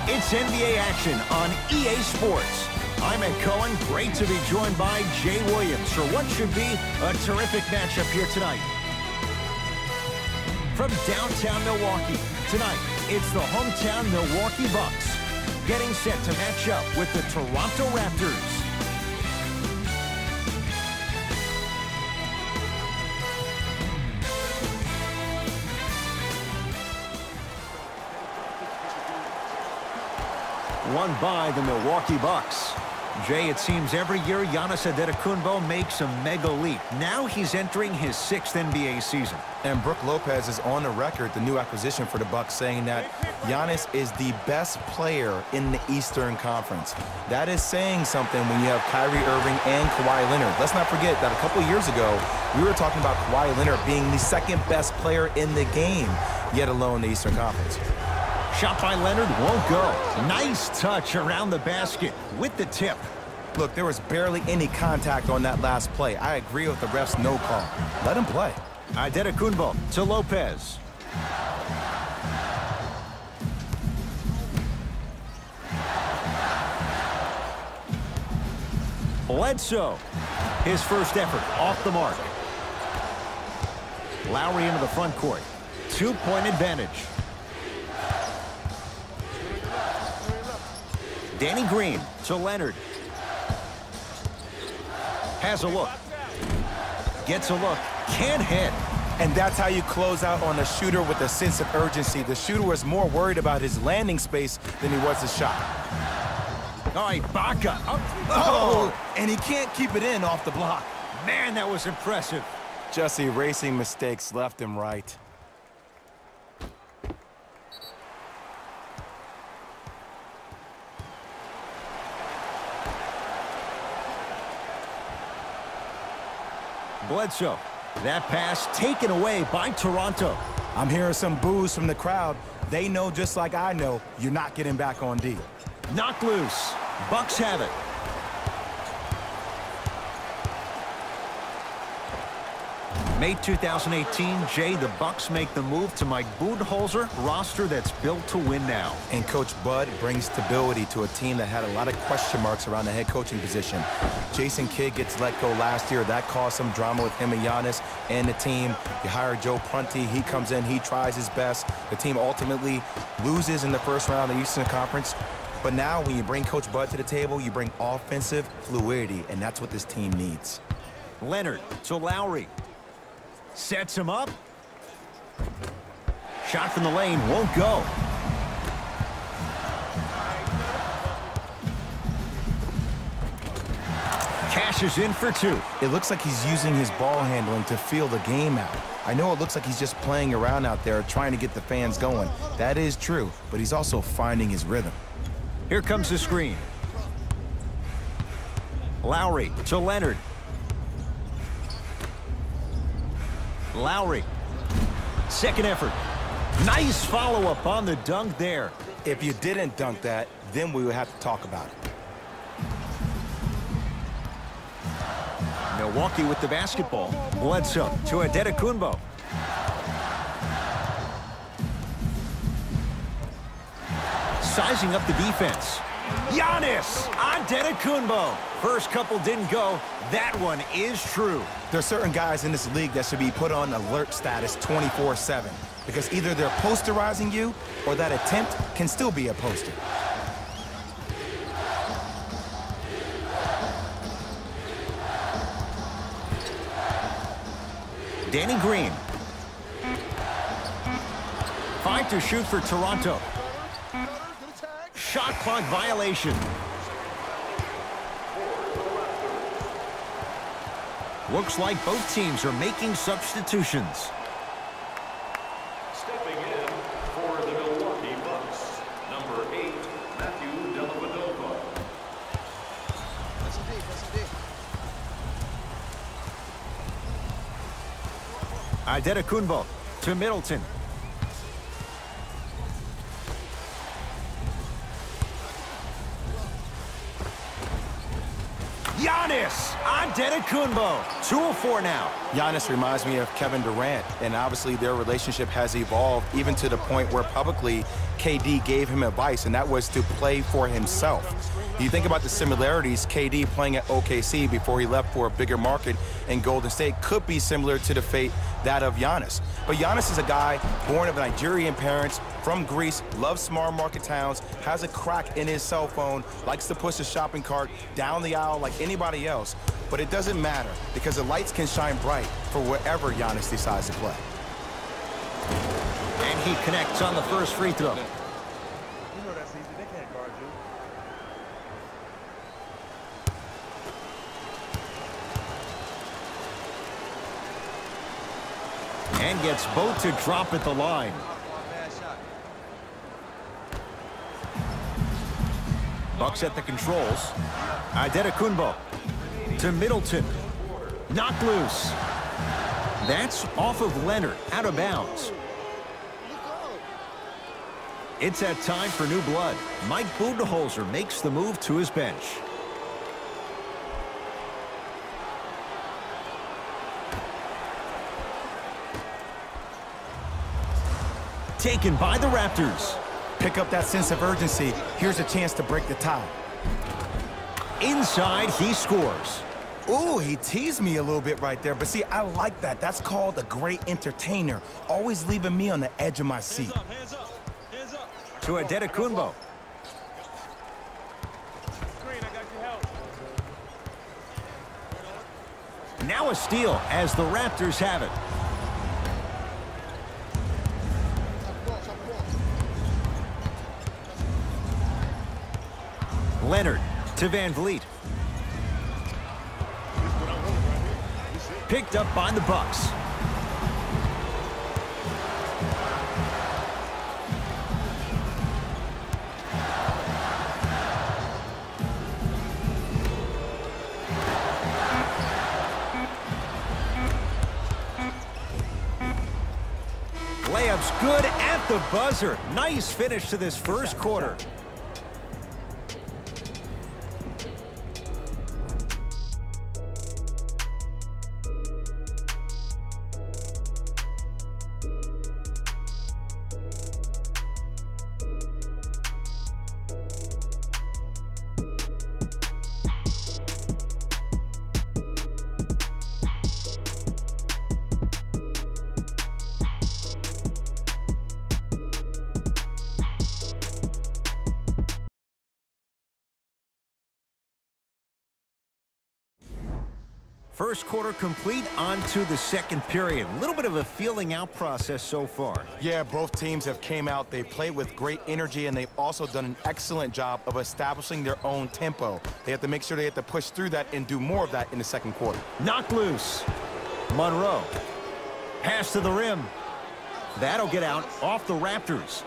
It's NBA action on EA Sports. I'm Ed Cohen. Great to be joined by Jay Williams for what should be a terrific matchup here tonight. From downtown Milwaukee, tonight it's the hometown Milwaukee Bucks getting set to match up with the Toronto Raptors. Won by the Milwaukee Bucks. Jay, it seems every year Giannis Antetokounmpo makes a mega leap. Now he's entering his 6th NBA season. And Brook Lopez is on the record, the new acquisition for the Bucks, saying that Giannis is the best player in the Eastern Conference. That is saying something when you have Kyrie Irving and Kawhi Leonard. Let's not forget that a couple years ago, we were talking about Kawhi Leonard being the 2nd best player in the game, yet alone the Eastern Conference. Shot by Leonard won't go. Nice touch around the basket with the tip. Look, there was barely any contact on that last play. I agree with the ref's no call. Let him play. Antetokounmpo to Lopez. Bledsoe. His first effort off the mark. Lowry into the front court. 2-point advantage. Danny Green to Leonard. Has a look. Gets a look. Can't hit. And that's how you close out on a shooter with a sense of urgency. The shooter was more worried about his landing space than he was his shot. All right, Baca. Oh, and he can't keep it in off the block. Man, that was impressive. Just erasing mistakes left and right. Bledsoe. That pass taken away by Toronto. I'm hearing some boos from the crowd. They know, just like I know, you're not getting back on D. Knocked loose. Bucks have it. May 2018, Jay, the Bucks make the move to Mike Budenholzer roster that's built to win now. And Coach Bud brings stability to a team that had a lot of question marks around the head coaching position. Jason Kidd gets let go last year. That caused some drama with him and Giannis and the team. You hire Joe Prunty. He comes in. He tries his best. The team ultimately loses in the first round of the Eastern Conference. But now when you bring Coach Bud to the table, you bring offensive fluidity, and that's what this team needs. Leonard to Lowry. Sets him up. Shot from the lane won't go. Cashes in for 2. It looks like he's using his ball handling to feel the game out. I know it looks like he's just playing around out there trying to get the fans going. That is true, but he's also finding his rhythm. Here comes the screen. Lowry to Leonard. Lowry. Second effort. Nice follow-up on the dunk there. If you didn't dunk that, then we would have to talk about it. Milwaukee with the basketball. Bledsoe to Antetokounmpo. Sizing up the defense. Giannis Antetokounmpo. First couple didn't go. That one is true. There are certain guys in this league that should be put on alert status 24/7 because either they're posterizing you or that attempt can still be a poster. Danny Green. 5 to shoot for Toronto. Shot clock violation. Looks like both teams are making substitutions. Stepping in for the Milwaukee Bucks, number 8, Matthew Dellavedova. Antetokounmpo to Middleton. Giannis Antetokounmpo. 2 of 4 now. Giannis reminds me of Kevin Durant, and obviously their relationship has evolved even to the point where publicly KD gave him advice, and that was to play for himself. You think about the similarities, KD playing at OKC before he left for a bigger market in Golden State could be similar to the fate that of Giannis. But Giannis is a guy born of Nigerian parents, from Greece, loves small market towns, has a crack in his cell phone, likes to push a shopping cart down the aisle like anybody else. But it doesn't matter because the lights can shine bright for wherever Giannis decides to play. And he connects on the first free throw. And gets both to drop at the line. Bucks at the controls. Antetokounmpo to Middleton. Knocked loose. That's off of Leonard, out of bounds. It's that time for new blood. Mike Budenholzer makes the move to his bench. Taken by the Raptors. Pick up that sense of urgency. Here's a chance to break the tie. Inside, he scores. Ooh, he teased me a little bit right there. But see, I like that. That's called a great entertainer. Always leaving me on the edge of my seat. Hands up. To Antetokounmpo. Now a steal as the Raptors have it. Leonard to Van Vliet. Picked up by the Bucks. Layup's good at the buzzer. Nice finish to this first quarter. First quarter complete, on to the second period. A little bit of a feeling out process so far. Yeah, both teams have came out. They've played with great energy, and they've also done an excellent job of establishing their own tempo. They have to make sure they have to push through that and do more of that in the second quarter. Knocked loose. Monroe. Pass to the rim. That'll get out off the Raptors.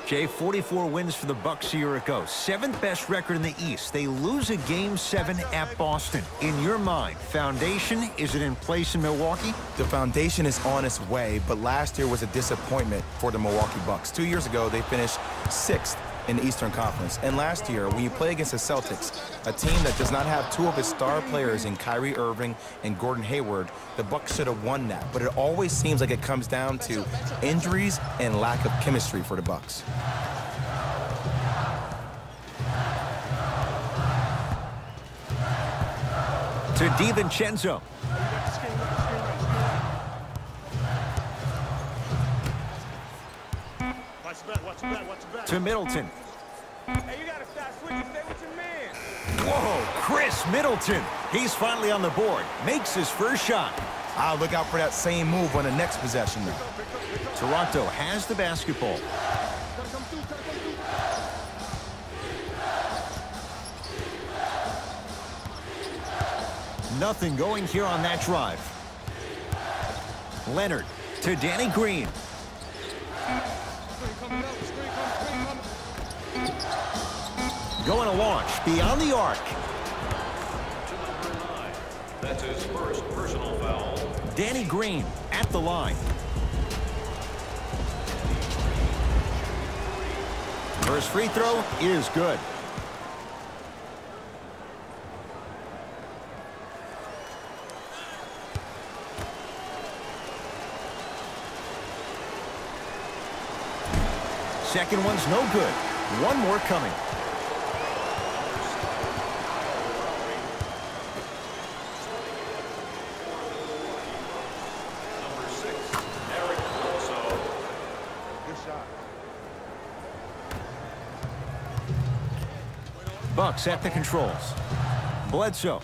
Jay, 44 wins for the Bucks a year ago. 7th best record in the East. They lose a Game 7 at Boston. In your mind, foundation, is it in place in Milwaukee? The foundation is on its way, but last year was a disappointment for the Milwaukee Bucks. 2 years ago, they finished 6th in the Eastern Conference. And last year, when you play against the Celtics, a team that does not have 2 of its star players in Kyrie Irving and Gordon Hayward, the Bucks should have won that. But it always seems like it comes down to injuries and lack of chemistry for the Bucks. To DiVincenzo. To Middleton. Hey, you gotta stop switching. Stay with your man. Whoa, Chris Middleton. He's finally on the board. Makes his first shot. I'll look out for that same move on the next possession now. Toronto has the basketball. Nothing going here on that drive. Leonard to Danny Green. Going to launch beyond the arc. That's his first personal foul. Danny Green at the line. First free throw is good. Second one's no good. One more coming. Bucks at the controls. Bledsoe.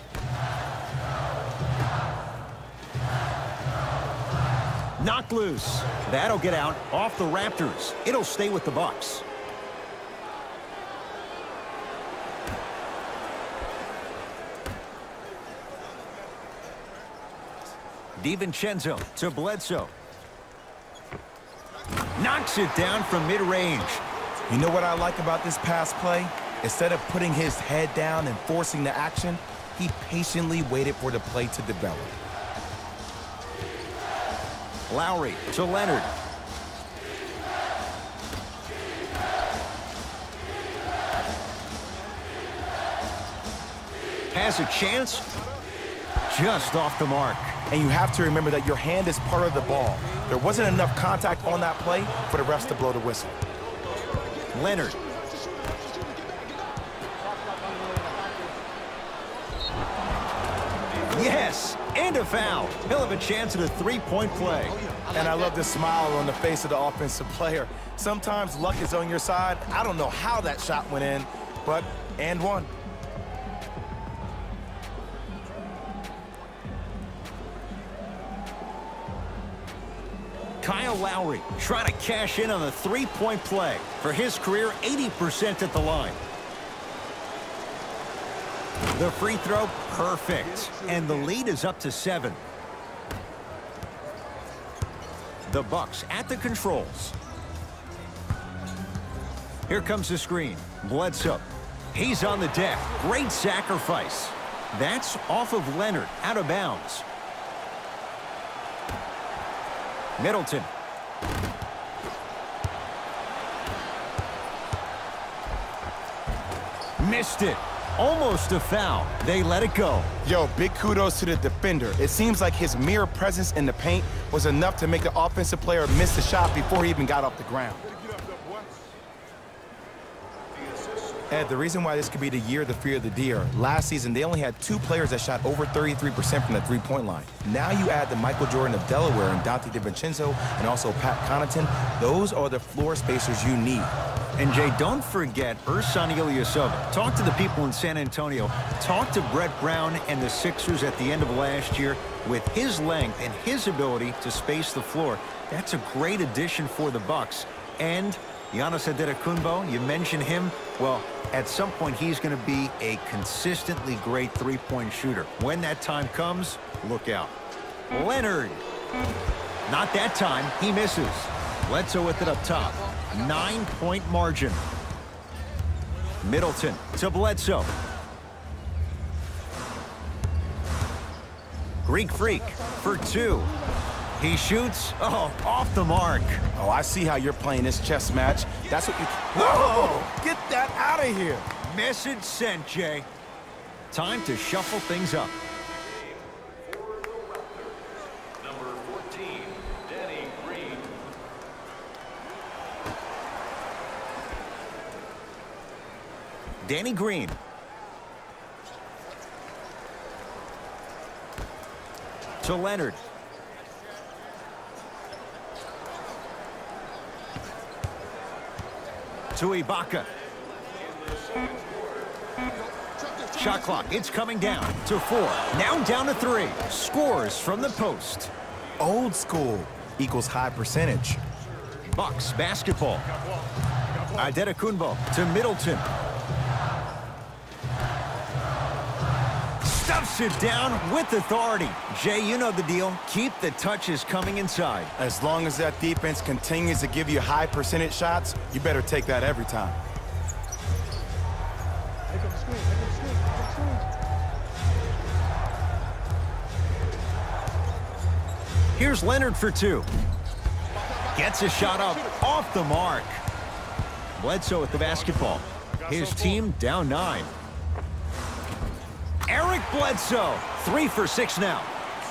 Knocked loose. That'll get out off the Raptors. It'll stay with the Bucks. DiVincenzo to Bledsoe. Knocks it down from mid-range. You know what I like about this pass play? Instead of putting his head down and forcing the action, he patiently waited for the play to develop. Lowry to Leonard. Has a chance. Just off the mark. And you have to remember that your hand is part of the ball. There wasn't enough contact on that play for the refs to blow the whistle. Leonard. Yes, and a foul. He'll have a chance at a three-point play. And I love the smile on the face of the offensive player. Sometimes luck is on your side. I don't know how that shot went in, but and one. Kyle Lowry trying to cash in on the three-point play. For his career, 80% at the line. The free throw, perfect. And the lead is up to 7. The Bucks at the controls. Here comes the screen. Bledsoe. He's on the deck. Great sacrifice. That's off of Leonard, out of bounds. Middleton. Missed it. Almost a foul. They let it go. Yo, big kudos to the defender. It seems like his mere presence in the paint was enough to make the offensive player miss the shot before he even got off the ground. Ed, the reason why this could be the year of the fear of the deer, last season they only had 2 players that shot over 33% from the three-point line. Now you add the Michael Jordan of Delaware and Dante DiVincenzo and also Pat Connaughton. Those are the floor spacers you need. And Jay, don't forget Ersan Ilyasova. Talk to the people in San Antonio. Talk to Brett Brown and the Sixers at the end of last year. With his length and his ability to space the floor, that's a great addition for the Bucks. And Giannis Antetokounmpo, you mentioned him. Well, at some point, he's going to be a consistently great three-point shooter. When that time comes, look out. Leonard. Not that time. He misses. Bledsoe with it up top. 9-point margin. Middleton to Bledsoe. Greek Freak for 2. He shoots. Oh, off the mark. Oh, I see how you're playing this chess match. That's what you... Whoa! Get that out of here. Message sent, Jay. Time to shuffle things up. For the Raptors, number 14, Danny Green. Danny Green. To Leonard. To Ibaka. Shot clock, it's coming down to 4. Now down to 3. Scores from the post. Old school equals high percentage. Bucks basketball. Antetokounmpo to Middleton. Stuffs it down with authority. Jay, you know the deal. Keep the touches coming inside. As long as that defense continues to give you high percentage shots, you better take that every time. Here's Leonard for 2. Gets a shot up off the mark. Bledsoe with the basketball. His team down 9. Eric Bledsoe, 3 for 6 now.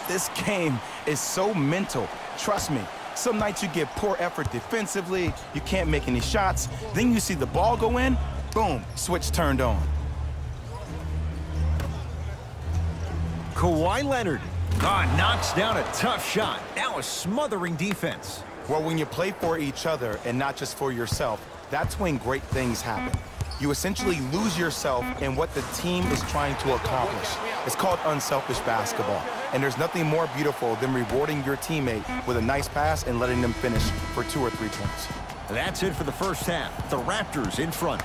This game is so mental. Trust me, Some nights you give poor effort defensively, you can't make any shots, then you see the ball go in, boom, switch turned on. Kawhi Leonard. Knocks down a tough shot. Now a smothering defense. Well, when you play for each other and not just for yourself, that's when great things happen. You essentially lose yourself in what the team is trying to accomplish. It's called unselfish basketball. And there's nothing more beautiful than rewarding your teammate with a nice pass and letting them finish for 2 or 3 points. That's it for the first half. The Raptors in front.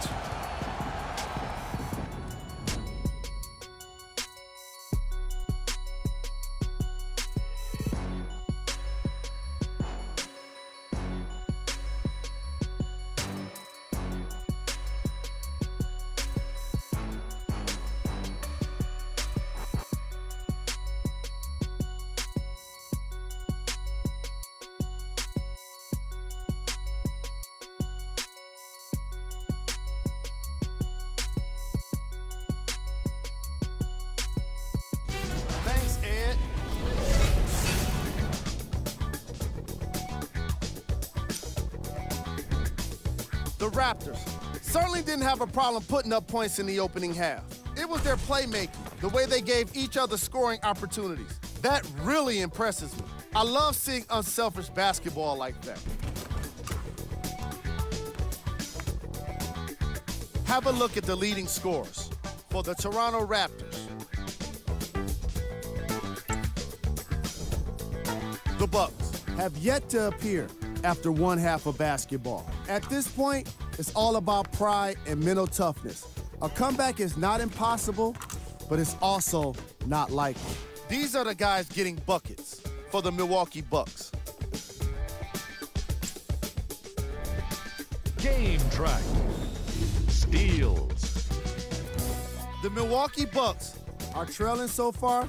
The Raptors certainly didn't have a problem putting up points in the opening half. It was their playmaking, the way they gave each other scoring opportunities. That really impresses me. I love seeing unselfish basketball like that. Have a look at the leading scorers for the Toronto Raptors. The Bucks have yet to appear after one half of basketball. At this point, it's all about pride and mental toughness. A comeback is not impossible, but it's also not likely. These are the guys getting buckets for the Milwaukee Bucks. Game track. Steals. The Milwaukee Bucks are trailing so far,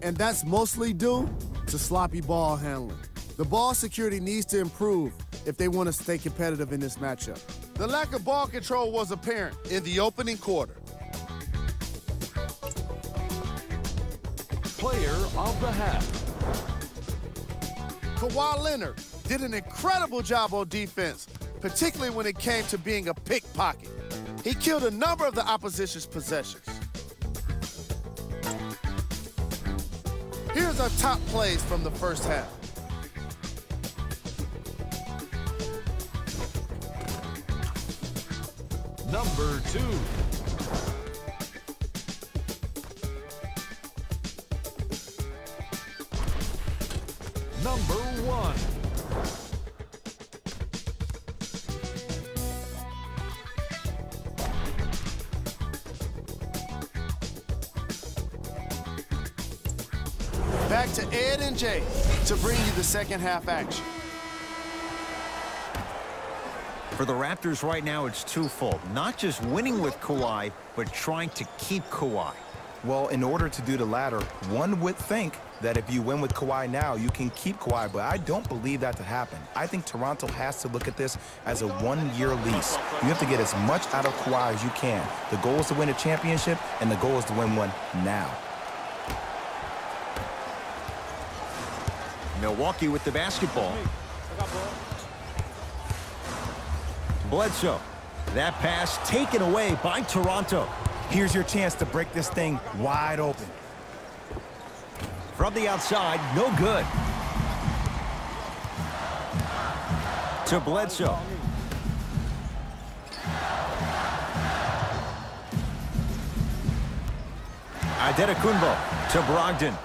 and that's mostly due to sloppy ball handling. The ball security needs to improve if they want to stay competitive in this matchup. The lack of ball control was apparent in the opening quarter. Player of the half. Kawhi Leonard did an incredible job on defense, particularly when it came to being a pickpocket. He killed a number of the opposition's possessions. Here's our top plays from the first half. Number 2. Number 1. Back to Ed and Jay to bring you the second half action. For the Raptors right now, it's twofold. Not just winning with Kawhi, but trying to keep Kawhi. Well, in order to do the latter, one would think that if you win with Kawhi now, you can keep Kawhi, but I don't believe that to happen. I think Toronto has to look at this as a one-year lease. You have to get as much out of Kawhi as you can. The goal is to win a championship, and the goal is to win one now. Milwaukee with the basketball. Bledsoe. That pass taken away by Toronto. Here's your chance to break this thing wide open. From the outside, no good. To Bledsoe. Antetokounmpo to Brogdon.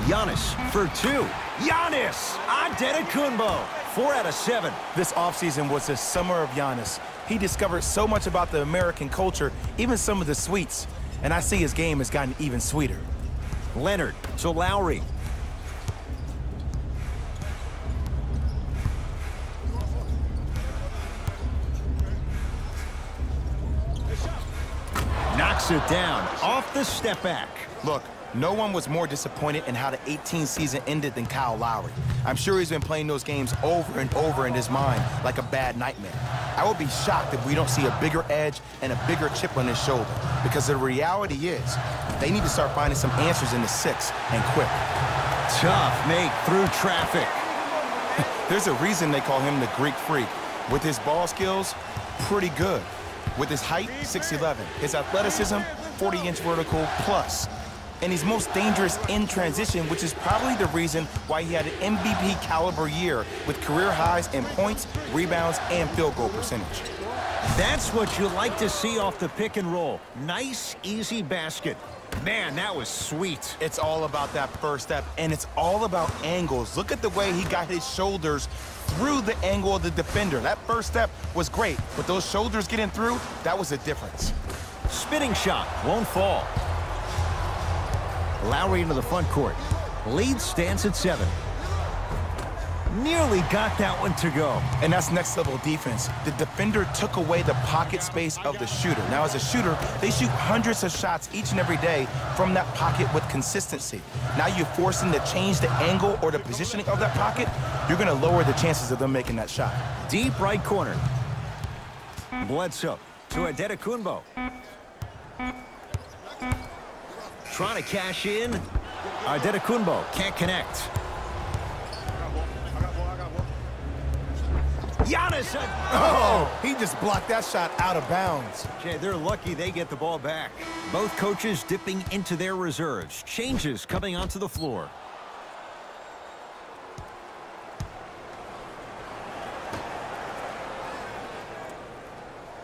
Giannis for 2. Giannis! Antetokounmpo. 4 out of 7. This offseason was the summer of Giannis. He discovered so much about the American culture, even some of the sweets. And I see his game has gotten even sweeter. Leonard to Lowry. Knocks it down off the step back. Look, No one was more disappointed in how the 18 season ended than Kyle Lowry. I'm sure he's been playing those games over and over in his mind like a bad nightmare. I would be shocked if we don't see a bigger edge and a bigger chip on his shoulder, because the reality is they need to start finding some answers in the 6 and quick. Tough make through traffic. There's a reason they call him the Greek Freak. With his ball skills, pretty good. With his height, 6'11". His athleticism, 40-inch vertical plus. And he's most dangerous in transition, which is probably the reason why he had an MVP caliber year with career highs in points, rebounds, and field goal percentage. That's what you like to see off the pick and roll. Nice, easy basket. Man, that was sweet. It's all about that first step, and it's all about angles. Look at the way he got his shoulders through the angle of the defender. That first step was great, but those shoulders getting through, that was the difference. Spinning shot, won't fall. Lowry into the front court. Lead stands at 7. Nearly got that one to go. And that's next level defense. The defender took away the pocket space of the shooter. Now, as a shooter, they shoot hundreds of shots each and every day from that pocket with consistency. Now you're forcing to change the angle or the positioning of that pocket. You're going to lower the chances of them making that shot. Deep right corner. Bledsoe to Adetokunbo. Trying to cash in. Adetokunbo can't connect. Giannis! Oh, he just blocked that shot out of bounds. Jay, they're lucky they get the ball back. Both coaches dipping into their reserves. Changes coming onto the floor.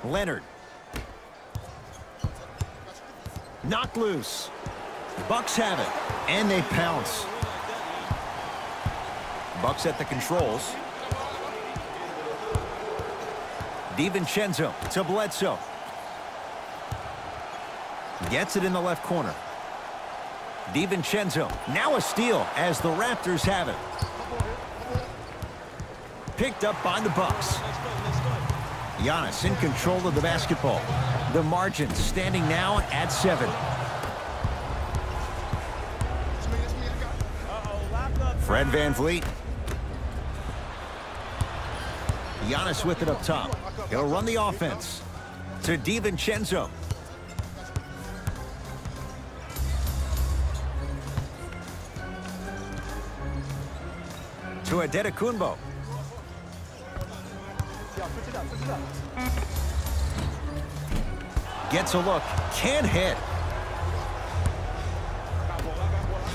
Leonard. Knocked loose. Bucks have it, and they pounce. Bucks at the controls. DiVincenzo to Bledsoe. Gets it in the left corner. DiVincenzo, now a steal as the Raptors have it. Picked up by the Bucks. Giannis in control of the basketball. The margin standing now at 7. Fred VanVleet. Giannis with it up top. He'll run the offense to DiVincenzo. To Adetokunbo. Gets a look. Can't hit.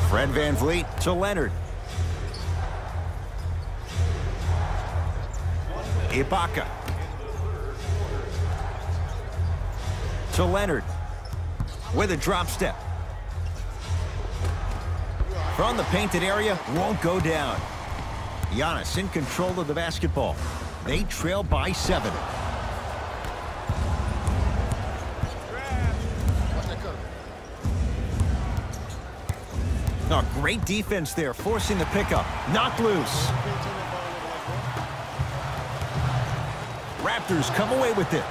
Fred VanVleet to Leonard. Ibaka. To Leonard. With a drop step. From the painted area, won't go down. Giannis in control of the basketball. They trail by 7. Oh, great defense there, forcing the pickup. Knocked loose. Raptors come away with it.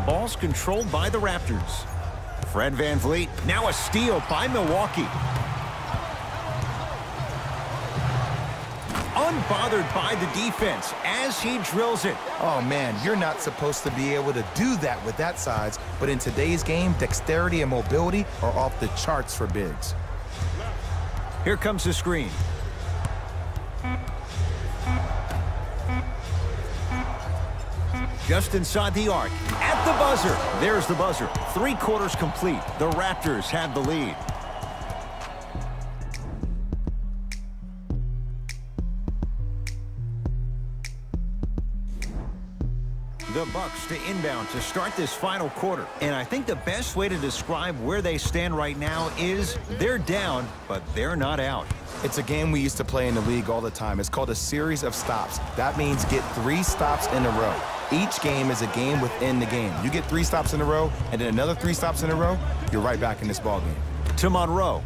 Ball's controlled by the Raptors. Fred VanVleet, now a steal by Milwaukee. Unbothered by the defense as he drills it. Oh, man, you're not supposed to be able to do that with that size, but in today's game, dexterity and mobility are off the charts for bigs. Here comes the screen. Just inside the arc. At the buzzer. There's the buzzer. 3 quarters complete. The Raptors have the lead. The Bucks to inbound to start this final quarter. And I think the best way to describe where they stand right now is they're down, but they're not out. It's a game we used to play in the league all the time. It's called a series of stops. That means get 3 stops in a row. Each game is a game within the game. You get 3 stops in a row, and then another 3 stops in a row, you're right back in this ball game. To Monroe.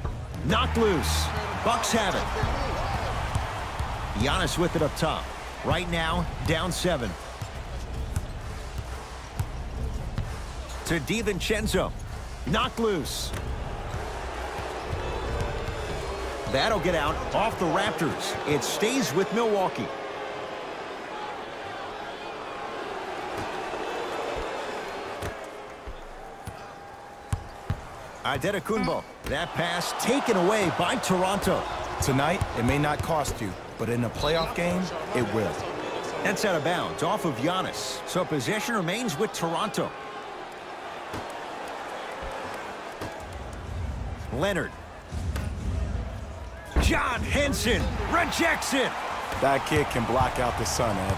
Knocked loose. Bucks have it. Giannis with it up top. Right now, down 7. To DiVincenzo. Knocked loose. That'll get out off the Raptors. It stays with Milwaukee. Antetokounmpo. That pass taken away by Toronto. Tonight, it may not cost you, but in a playoff game, it will. That's out of bounds off of Giannis. So possession remains with Toronto. Leonard. John Henson rejects it. That kid can block out the sun, Ed.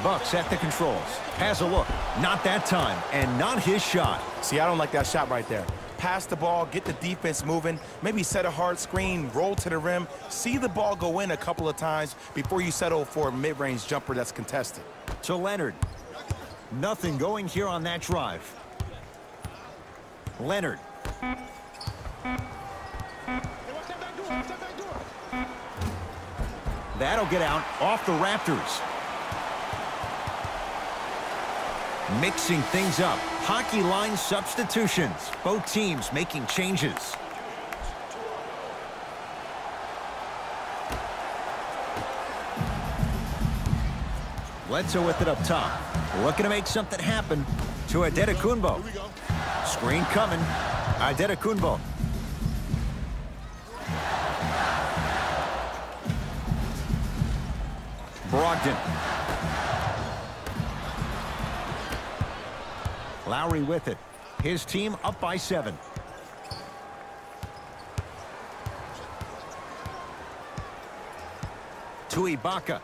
Bucks at the controls. Has a look. Not that time, and not his shot. See, I don't like that shot right there. Pass the ball, get the defense moving, maybe set a hard screen, roll to the rim, see the ball go in a couple of times before you settle for a mid-range jumper that's contested. To Leonard. Nothing going here on that drive. Leonard. That'll get out off the Raptors. Mixing things up. Hockey line substitutions. Both teams making changes. Bledsoe with it up top. Looking to make something happen. To Antetokounmpo. Screen coming. Antetokounmpo. Brogdon. Lowry with it. His team up by 7. To Ibaka.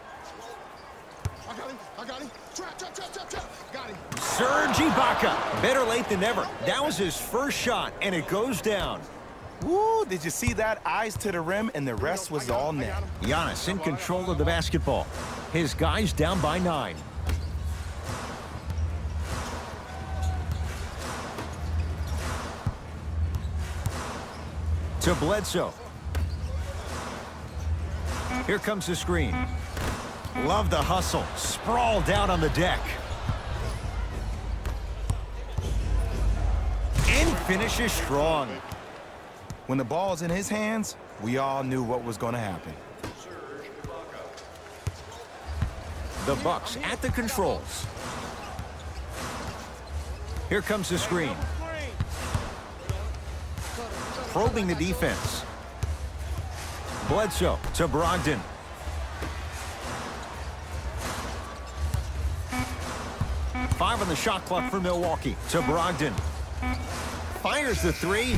I got him. Trap. Got him. Serge Ibaka. Better late than never. That was his first shot, and it goes down. Woo, did you see that? Eyes to the rim, and the rest was all net. Giannis in control of the basketball. His guys down by 9. To Bledsoe. Here comes the screen. Love the hustle. Sprawled out on the deck. And finishes strong. When the ball's in his hands, we all knew what was going to happen. The Bucks at the controls. Here comes the screen. Probing the defense. Bledsoe to Brogdon. Five on the shot clock for Milwaukee. To Brogdon. Fires the 3.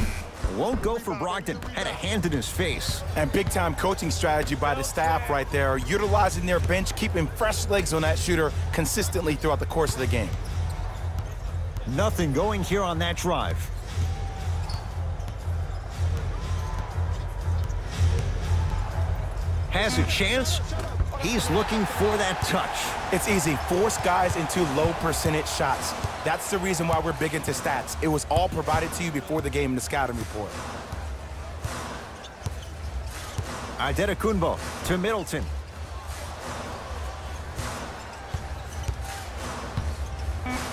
Won't go for Brogdon. Had a hand in his face. And big-time coaching strategy by the staff right there, utilizing their bench, keeping fresh legs on that shooter consistently throughout the course of the game. Nothing going here on that drive. Has a chance. He's looking for that touch. It's easy. Force guys into low percentage shots. That's the reason why we're big into stats. It was all provided to you before the game in the scouting report. Antetokounmpo to Middleton.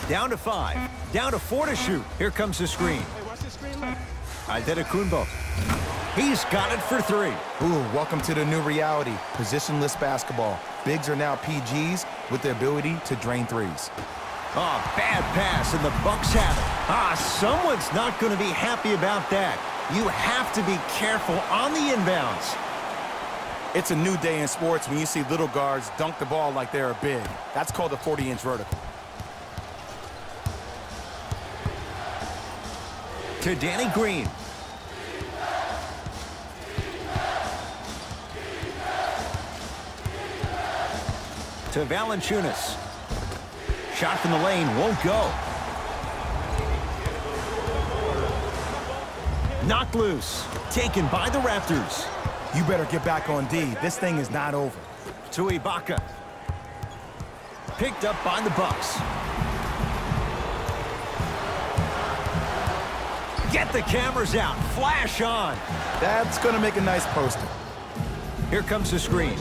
Down to 5. Down to 4 to shoot. Here comes the screen. Antetokounmpo. He's got it for 3. Ooh, welcome to the new reality. Positionless basketball. Bigs are now PGs with the ability to drain threes. Oh, bad pass, and the Bucks have it. Someone's not going to be happy about that. You have to be careful on the inbounds. It's a new day in sports when you see little guards dunk the ball like they're big. That's called a 40-inch vertical. To Danny Green. To Valanciunas. Shot from the lane won't go. Knocked loose. Taken by the Raptors. You better get back on D. This thing is not over. To Ibaka. Picked up by the Bucks. Get the cameras out. Flash on. That's going to make a nice poster. Here comes the screen.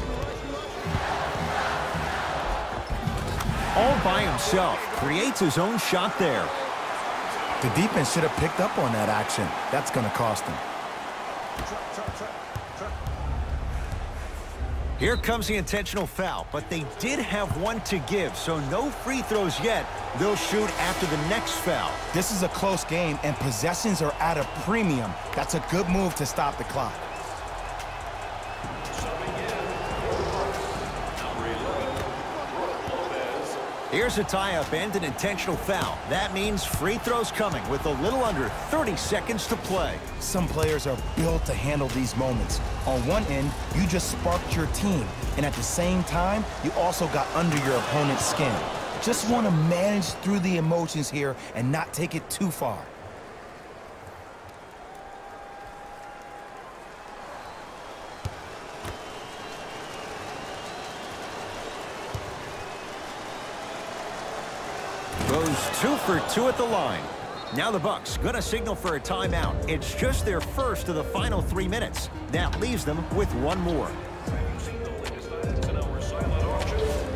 All by himself. Creates his own shot there. The defense should have picked up on that action. That's going to cost them. Here comes the intentional foul, but they did have one to give, so no free throws yet. They'll shoot after the next foul. This is a close game, and possessions are at a premium. That's a good move to stop the clock. Here's a tie-up and an intentional foul. That means free throws coming with a little under 30 seconds to play. Some players are built to handle these moments. On one end, you just sparked your team, and at the same time, you also got under your opponent's skin. Just want to manage through the emotions here and not take it too far. Goes 2 for 2 at the line. Now the Bucks gonna signal for a timeout. It's just their first of the final 3 minutes. That leaves them with one more.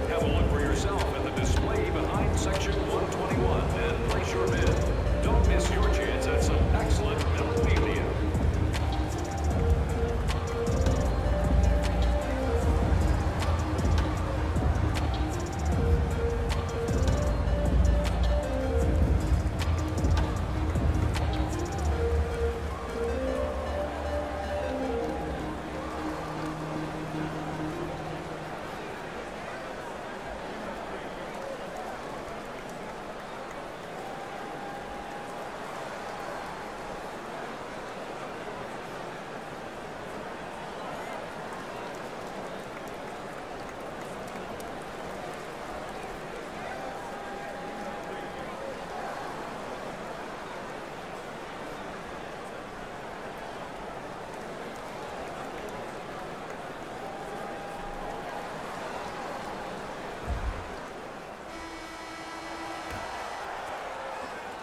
Have a look for yourself at the display behind section 121 and place your bid. Don't miss your chance at some excellent memorabilia.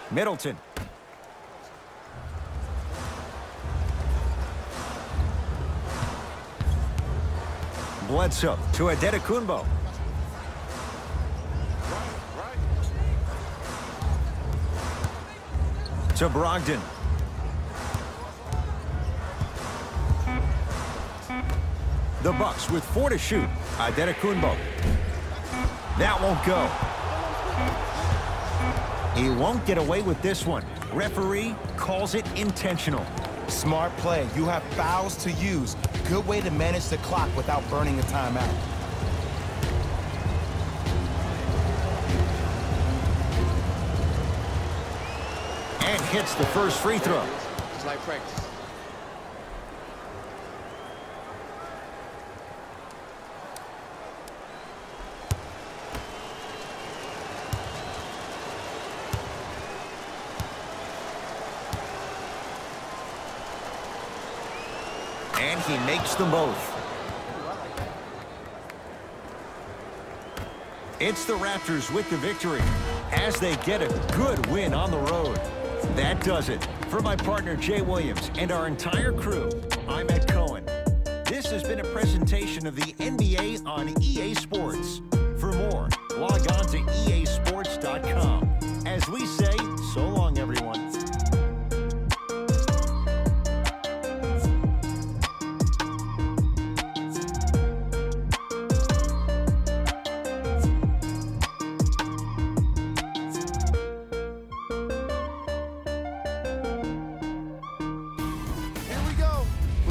Middleton. Bledsoe to Adetokunbo. To Brogdon. The Bucks with 4 to shoot. Adetokunbo. That won't go. He won't get away with this one. Referee calls it intentional. Smart play. You have fouls to use. Good way to manage the clock without burning a timeout. And hits the first free throw. It's like practice. And he makes them both. It's the Raptors with the victory as they get a good win on the road. That does it. For my partner, Jay Williams, and our entire crew, I'm Ed Cohen. This has been a presentation of the NBA on EA Sports. For more, log on to easports.com. As we say, so long, everyone.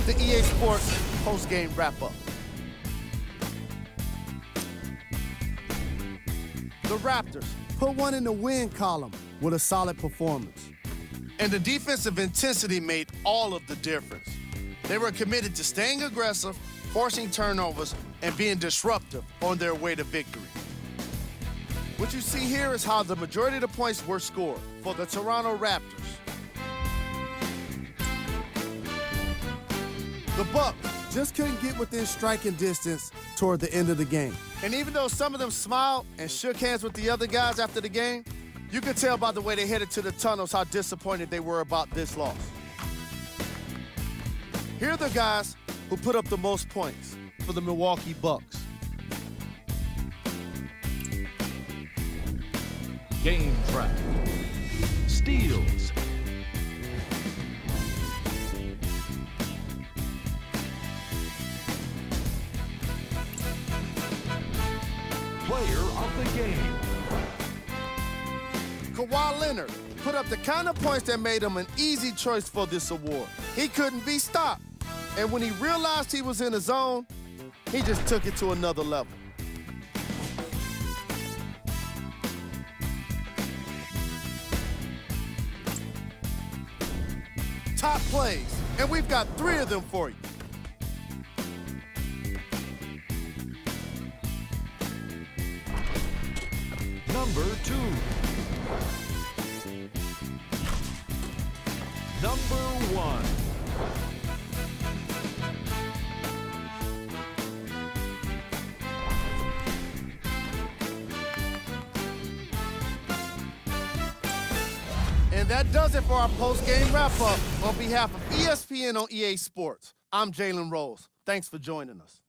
The EA Sports post-game wrap-up. The Raptors put one in the win column with a solid performance. And the defensive intensity made all of the difference. They were committed to staying aggressive, forcing turnovers, and being disruptive on their way to victory. What you see here is how the majority of the points were scored for the Toronto Raptors. The Bucks just couldn't get within striking distance toward the end of the game. And even though some of them smiled and shook hands with the other guys after the game, you could tell by the way they headed to the tunnels how disappointed they were about this loss. Here are the guys who put up the most points for the Milwaukee Bucks. Game track, steals, player of the game. Kawhi Leonard put up the kind of points that made him an easy choice for this award. He couldn't be stopped. And when he realized he was in the zone, he just took it to another level. Top plays, and we've got 3 of them for you. Number 2. Number 1. And that does it for our post-game wrap-up. On behalf of ESPN on EA Sports, I'm Jalen Rose. Thanks for joining us.